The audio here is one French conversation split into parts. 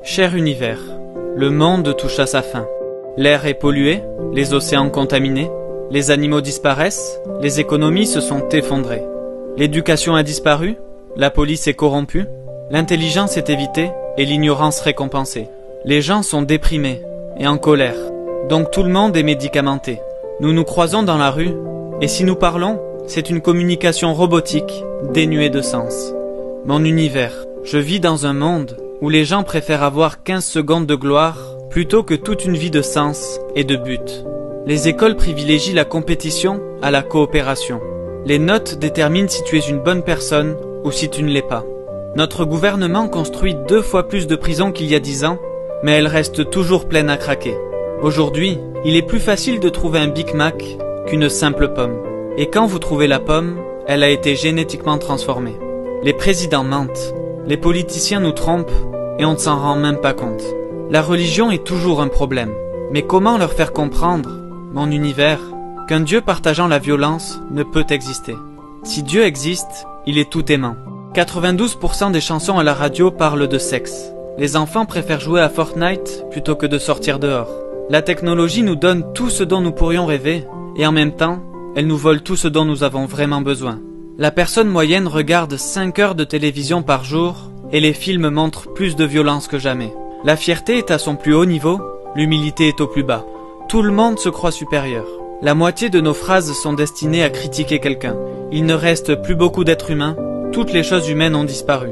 Cher univers, le monde touche à sa fin. L'air est pollué, les océans contaminés, les animaux disparaissent, les économies se sont effondrées. L'éducation a disparu, la police est corrompue, l'intelligence est évitée et l'ignorance récompensée. Les gens sont déprimés et en colère, donc tout le monde est médicamenté. Nous nous croisons dans la rue, et si nous parlons, c'est une communication robotique, dénuée de sens. Mon univers, je vis dans un monde où les gens préfèrent avoir 15 secondes de gloire plutôt que toute une vie de sens et de but. Les écoles privilégient la compétition à la coopération. Les notes déterminent si tu es une bonne personne ou si tu ne l'es pas. Notre gouvernement construit 2 fois plus de prisons qu'il y a 10 ans, mais elles restent toujours pleines à craquer. Aujourd'hui, il est plus facile de trouver un Big Mac qu'une simple pomme. Et quand vous trouvez la pomme, elle a été génétiquement transformée. Les présidents mentent, les politiciens nous trompent et on ne s'en rend même pas compte. La religion est toujours un problème. Mais comment leur faire comprendre, mon univers, qu'un Dieu partageant la violence ne peut exister? Si Dieu existe, il est tout aimant. 92% des chansons à la radio parlent de sexe. Les enfants préfèrent jouer à Fortnite plutôt que de sortir dehors. La technologie nous donne tout ce dont nous pourrions rêver, et en même temps, elle nous vole tout ce dont nous avons vraiment besoin. La personne moyenne regarde 5 heures de télévision par jour, et les films montrent plus de violence que jamais. La fierté est à son plus haut niveau, l'humilité est au plus bas. Tout le monde se croit supérieur. La moitié de nos phrases sont destinées à critiquer quelqu'un. Il ne reste plus beaucoup d'êtres humains, toutes les choses humaines ont disparu.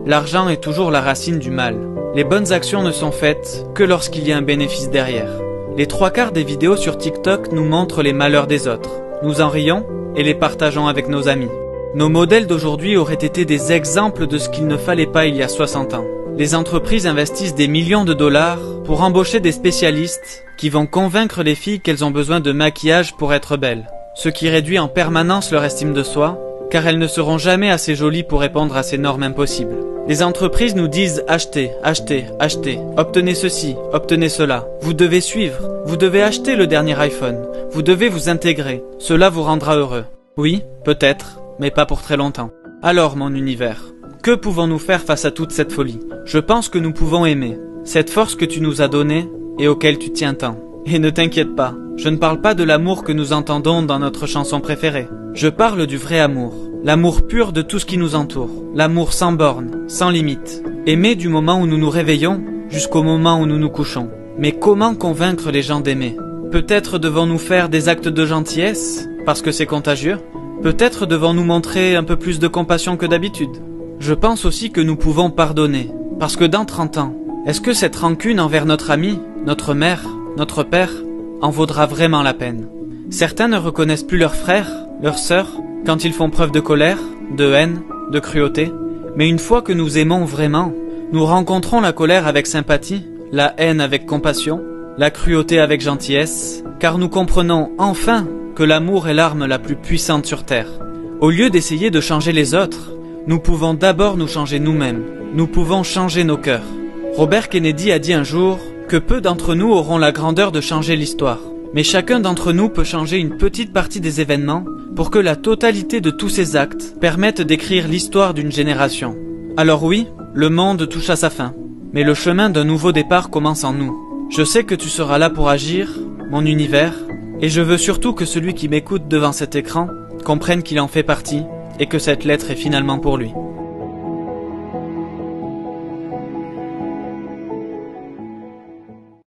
L'argent est toujours la racine du mal. Les bonnes actions ne sont faites que lorsqu'il y a un bénéfice derrière. Les 3/4 des vidéos sur TikTok nous montrent les malheurs des autres. Nous en rions et les partageons avec nos amis. Nos modèles d'aujourd'hui auraient été des exemples de ce qu'il ne fallait pas il y a 60 ans. Les entreprises investissent des millions de dollars pour embaucher des spécialistes qui vont convaincre les filles qu'elles ont besoin de maquillage pour être belles, ce qui réduit en permanence leur estime de soi, car elles ne seront jamais assez jolies pour répondre à ces normes impossibles. Les entreprises nous disent achetez, achetez, achetez, obtenez ceci, obtenez cela. Vous devez suivre, vous devez acheter le dernier iPhone, vous devez vous intégrer, cela vous rendra heureux. Oui, peut-être, mais pas pour très longtemps. Alors mon univers, que pouvons-nous faire face à toute cette folie? Je pense que nous pouvons aimer, cette force que tu nous as donnée et auquel tu tiens tant. Et ne t'inquiète pas, je ne parle pas de l'amour que nous entendons dans notre chanson préférée. Je parle du vrai amour, l'amour pur de tout ce qui nous entoure, l'amour sans bornes, sans limite. Aimer du moment où nous nous réveillons jusqu'au moment où nous nous couchons. Mais comment convaincre les gens d'aimer? Peut-être devons-nous faire des actes de gentillesse, parce que c'est contagieux? Peut-être devons-nous montrer un peu plus de compassion que d'habitude? Je pense aussi que nous pouvons pardonner, parce que dans 30 ans, est-ce que cette rancune envers notre ami, notre mère, notre père, en vaudra vraiment la peine? Certains ne reconnaissent plus leurs frères, leurs sœurs, quand ils font preuve de colère, de haine, de cruauté. Mais une fois que nous aimons vraiment, nous rencontrons la colère avec sympathie, la haine avec compassion, la cruauté avec gentillesse, car nous comprenons enfin que l'amour est l'arme la plus puissante sur Terre. Au lieu d'essayer de changer les autres, nous pouvons d'abord nous changer nous-mêmes. Nous pouvons changer nos cœurs. Robert Kennedy a dit un jour que peu d'entre nous auront la grandeur de changer l'histoire. Mais chacun d'entre nous peut changer une petite partie des événements pour que la totalité de tous ces actes permettent d'écrire l'histoire d'une génération. Alors oui, le monde touche à sa fin, mais le chemin d'un nouveau départ commence en nous. Je sais que tu seras là pour agir, mon univers, et je veux surtout que celui qui m'écoute devant cet écran comprenne qu'il en fait partie et que cette lettre est finalement pour lui.